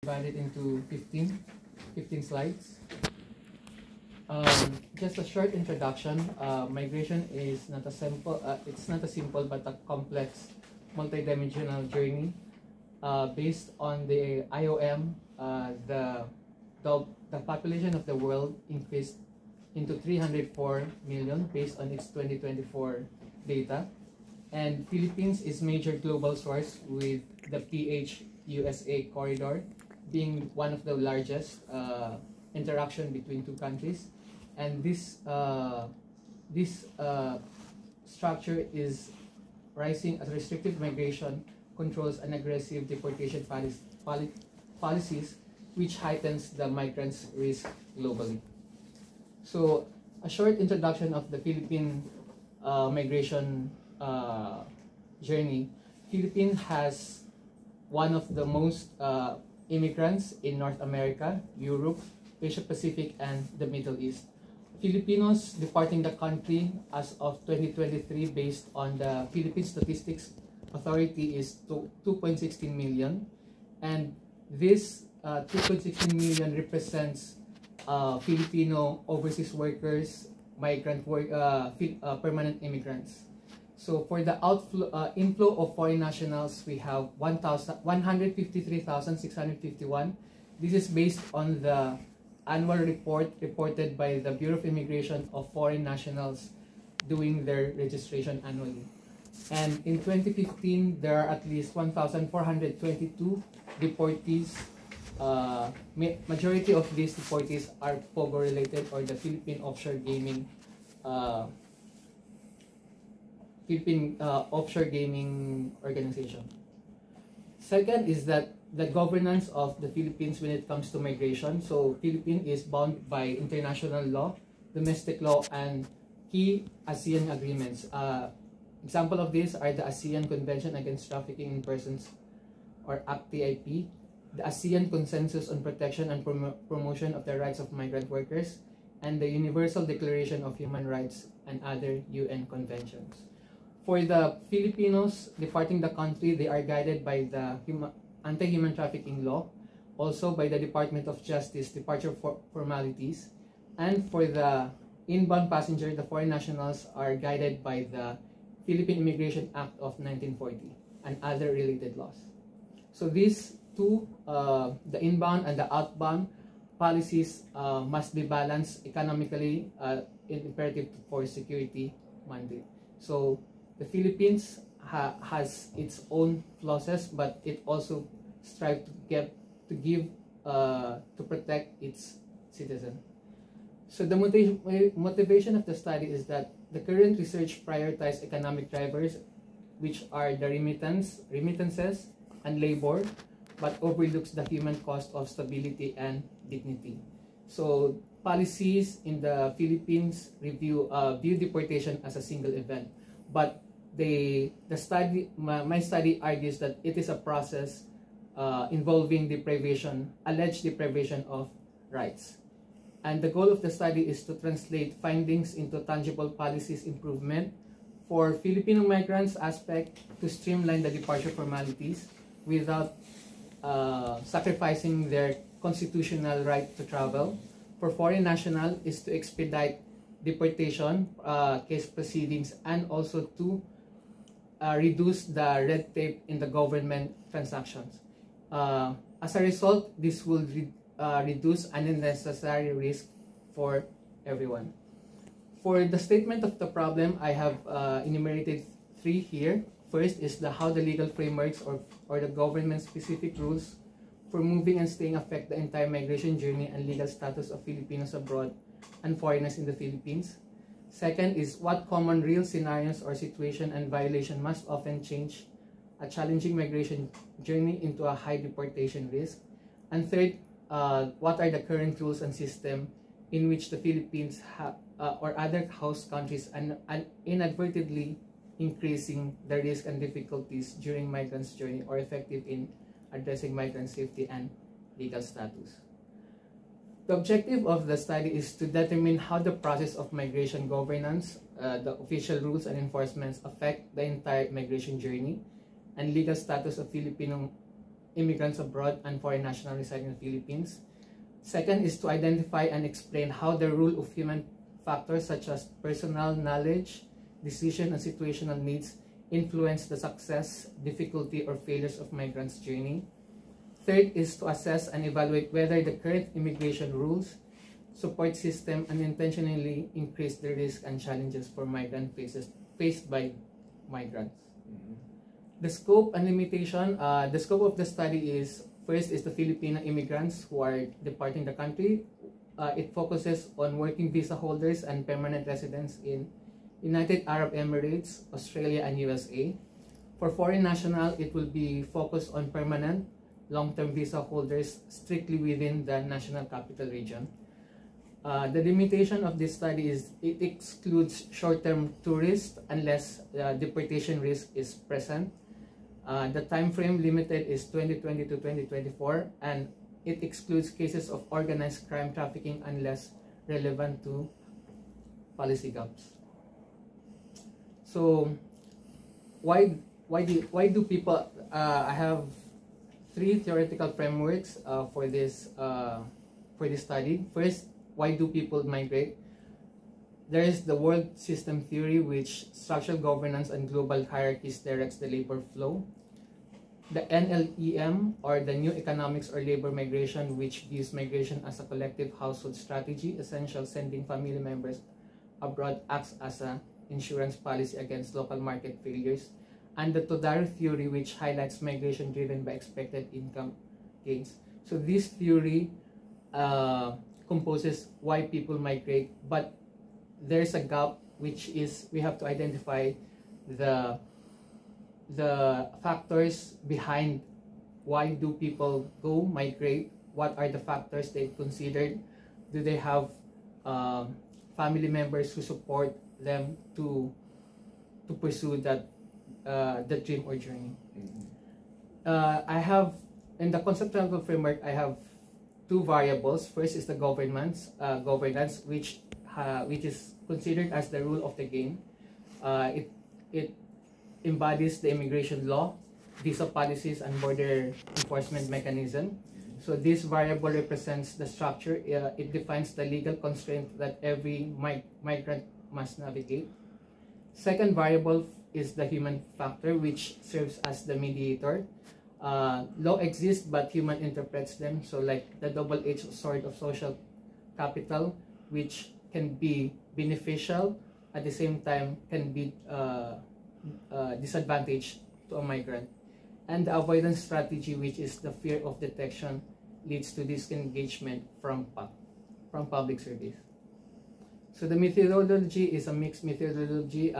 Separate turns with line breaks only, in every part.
divided into 15 slides. Just a short introduction. Migration is not a simple, it's not a simple but a complex multidimensional journey. Based on the IOM, the population of the world increased into 304 million based on its 2024 data. And Philippines is major global source, with the PH-USA corridor being one of the largest interaction between two countries. And this structure is rising as restrictive migration controls and aggressive deportation policies, which heightens the migrants' risk globally. So, a short introduction of the Philippine migration journey. Philippines has one of the most immigrants in North America, Europe, Asia Pacific, and the Middle East. Filipinos departing the country as of 2023, based on the Philippine Statistics Authority, is 2.16 million, and this 2.16 million represents Filipino overseas workers, migrant work, permanent immigrants. So for the inflow of foreign nationals, we have 153,651. This is based on the annual report reported by the Bureau of Immigration of foreign nationals doing their registration annually. And in 2015, there are at least 1,422 deportees. Majority of these deportees are POGO related, or the Philippine Offshore Gaming organization. Second is that the governance of the Philippines when it comes to migration. So Philippines is bound by international law, domestic law, and key ASEAN agreements. Example of these are the ASEAN Convention Against Trafficking in Persons, or ACTIP, the ASEAN Consensus on Protection and Promotion of the Rights of Migrant Workers, and the Universal Declaration of Human Rights, and other UN conventions. For the Filipinos departing the country, they are guided by the anti-human trafficking law, also by the Department of Justice departure formalities, and for the inbound passenger, the foreign nationals are guided by the Philippine Immigration Act of 1940 and other related laws. So these two, the inbound and the outbound policies, must be balanced economically, imperative for security mandate. So the Philippines has its own flaws, but it also strives to protect its citizens. So the motivation of the study is that the current research prioritizes economic drivers, which are the remittances and labor, but overlooks the human cost of stability and dignity. So policies in the Philippines view deportation as a single event, but my study argues that it is a process involving alleged deprivation of rights. And the goal of the study is to translate findings into tangible policies improvement for Filipino migrants aspect, to streamline the departure formalities without sacrificing their constitutional right to travel. For foreign national is to expedite deportation case proceedings, and also to reduce the red tape in the government transactions. As a result, this will reduce unnecessary risk for everyone. For the statement of the problem, I have enumerated three here. First is how the legal frameworks or the government-specific rules for moving and staying affect the entire migration journey and legal status of Filipinos abroad and foreigners in the Philippines. Second is what common real scenarios or situation and violation must often change a challenging migration journey into a high deportation risk. And third, what are the current rules and system in which the Philippines or other host countries and inadvertently increasing the risk and difficulties during migrants' journey, or effective in addressing migrant safety and legal status. The objective of the study is to determine how the process of migration governance, the official rules and enforcements affect the entire migration journey and legal status of Filipino immigrants abroad and foreign nationals residing in the Philippines. Second is to identify and explain how the role of human factors such as personal knowledge, decision, and situational needs influence the success, difficulty, or failures of migrants' journey. Third is to assess and evaluate whether the current immigration rules, support system, unintentionally increase the risk and challenges for migrant faced by migrants. The scope and limitation. The scope of the study is, first is the Filipino immigrants who are departing the country. It focuses on working visa holders and permanent residents in United Arab Emirates, Australia, and USA. For foreign national, it will be focused on permanent, long-term visa holders strictly within the national capital region. The limitation of this study is it excludes short-term tourists unless deportation risk is present. The time frame limited is 2020 to 2024, and it excludes cases of organized crime trafficking unless relevant to policy gaps. So, why do people? I have three theoretical frameworks for this study. First, why do people migrate? There is the world system theory, which structural governance and global hierarchies directs the labor flow. The NLEM, or the New Economics or Labor Migration, which views migration as a collective household strategy, essential sending family members abroad acts as an insurance policy against local market failures. And the Todaro theory, which highlights migration driven by expected income gains. So this theory composes why people migrate, but there's a gap, which is we have to identify the factors behind why do people go migrate. What are the factors they considered? Do they have family members who support them to pursue that the dream or journey? I have, in the conceptual framework, I have two variables. First is the governance, which is considered as the rule of the game. It embodies the immigration law, visa policies, and border enforcement mechanism. So this variable represents the structure. It defines the legal constraint that every migrant must navigate. Second variable is the human factor, which serves as the mediator. Law exists, but human interprets them. So like the double-edged sword of social capital, which can be beneficial, at the same time can be disadvantage to a migrant. And the avoidance strategy, which is the fear of detection, leads to disengagement from public service. So the methodology is a mixed methodology.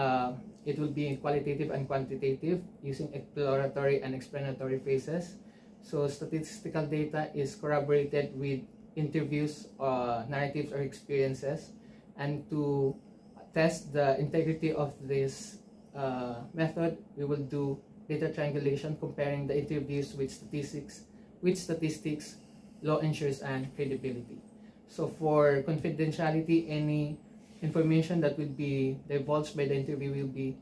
It will be qualitative and quantitative, using exploratory and explanatory phases. So statistical data is corroborated with interviews, narratives, or experiences. And to test the integrity of this method, we will do data triangulation, comparing the interviews with statistics, law ensures, and credibility. So for confidentiality, any information that will be divulged by the interview will be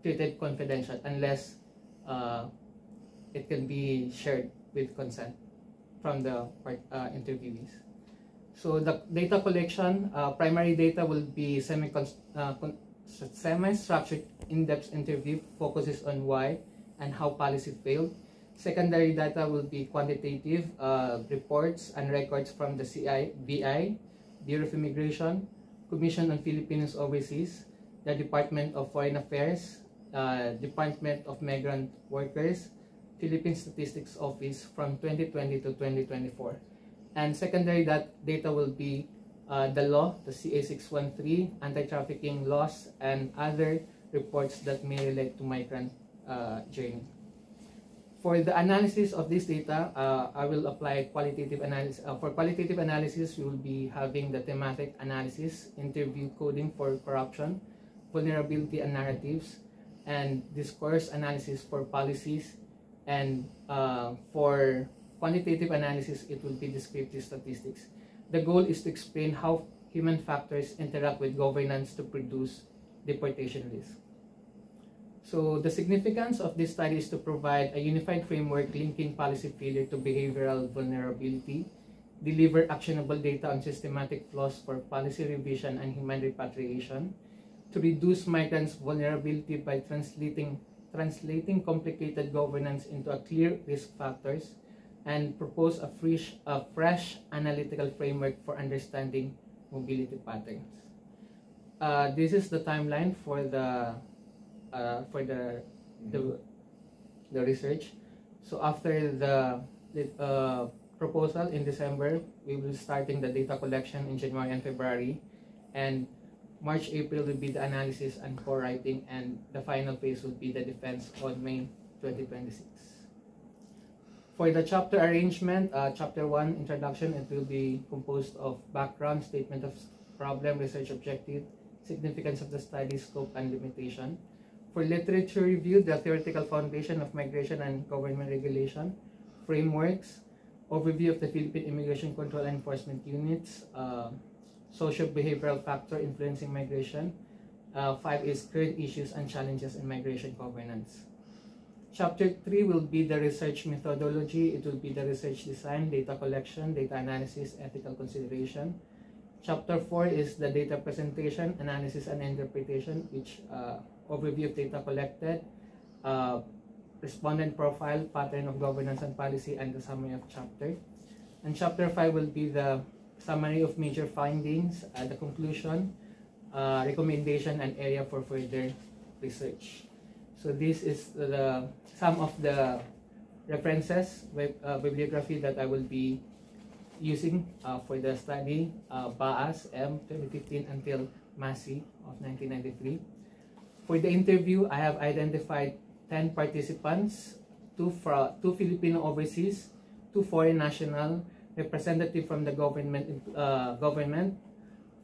treated confidential unless it can be shared with consent from the interviewees. So the data collection, primary data will be semi-structured in-depth interview, focuses on why and how policy failed. Secondary data will be quantitative, reports and records from the BI, Bureau of Immigration, Commission on Filipinos Overseas, the Department of Foreign Affairs, Department of Migrant Workers, Philippine Statistics Office from 2020 to 2024. And secondary data will be the law, the CA 613, anti-trafficking laws, and other reports that may relate to migrant journey. For the analysis of this data, I will apply qualitative analysis. For qualitative analysis, we will be having the thematic analysis, interview coding for corruption, vulnerability and narratives, and discourse analysis for policies. And for quantitative analysis, it will be descriptive statistics. The goal is to explain how human factors interact with governance to produce deportation risk. So the significance of this study is to provide a unified framework linking policy failure to behavioral vulnerability, deliver actionable data on systematic flaws for policy revision and human repatriation, to reduce migrants' vulnerability by translating complicated governance into a clear risk factors, and propose a fresh analytical framework for understanding mobility patterns. This is the timeline for the research. So after the proposal in December, we will be starting the data collection in January and February, and March, April will be the analysis and co-writing, and the final phase will be the defense on May 2026. For the chapter arrangement, chapter 1, introduction, it will be composed of background, statement of problem, research objective, significance of the study, scope, and limitation. For literature review, the theoretical foundation of migration and government regulation, frameworks, overview of the Philippine Immigration Control and Enforcement Units, socio-behavioral factor influencing migration. 5 is current issues and challenges in migration governance. Chapter 3 will be the research methodology. It will be the research design, data collection, data analysis, ethical consideration. Chapter 4 is the data presentation, analysis, and interpretation, which overview of data collected, respondent profile, pattern of governance and policy, and the summary of chapter. And chapter 5 will be the summary of major findings, the conclusion, recommendation, and area for further research. So this is some of the references, bibliography that I will be using for the study, BAAS M 2015 until MASI of 1993. For the interview, I have identified 10 participants, 2 Filipino overseas, 2 foreign national, representative from the government,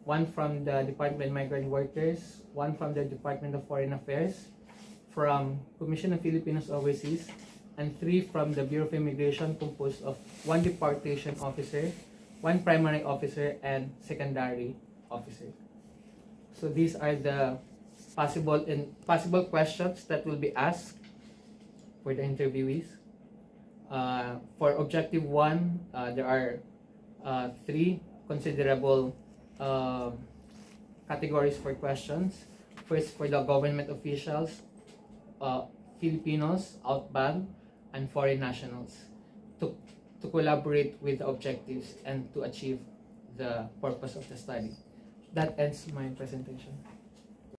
1 from the Department of Migrant Workers, 1 from the Department of Foreign Affairs, from Commission of Filipinos Overseas, and 3 from the Bureau of Immigration, composed of 1 deportation officer, 1 primary officer, and secondary officer. So these are the possible questions that will be asked for the interviewees. For objective 1, there are 3 considerable categories for questions. First, for the government officials, Filipinos, outbound, and foreign nationals, to collaborate with the objectives and to achieve the purpose of the study. That ends my presentation.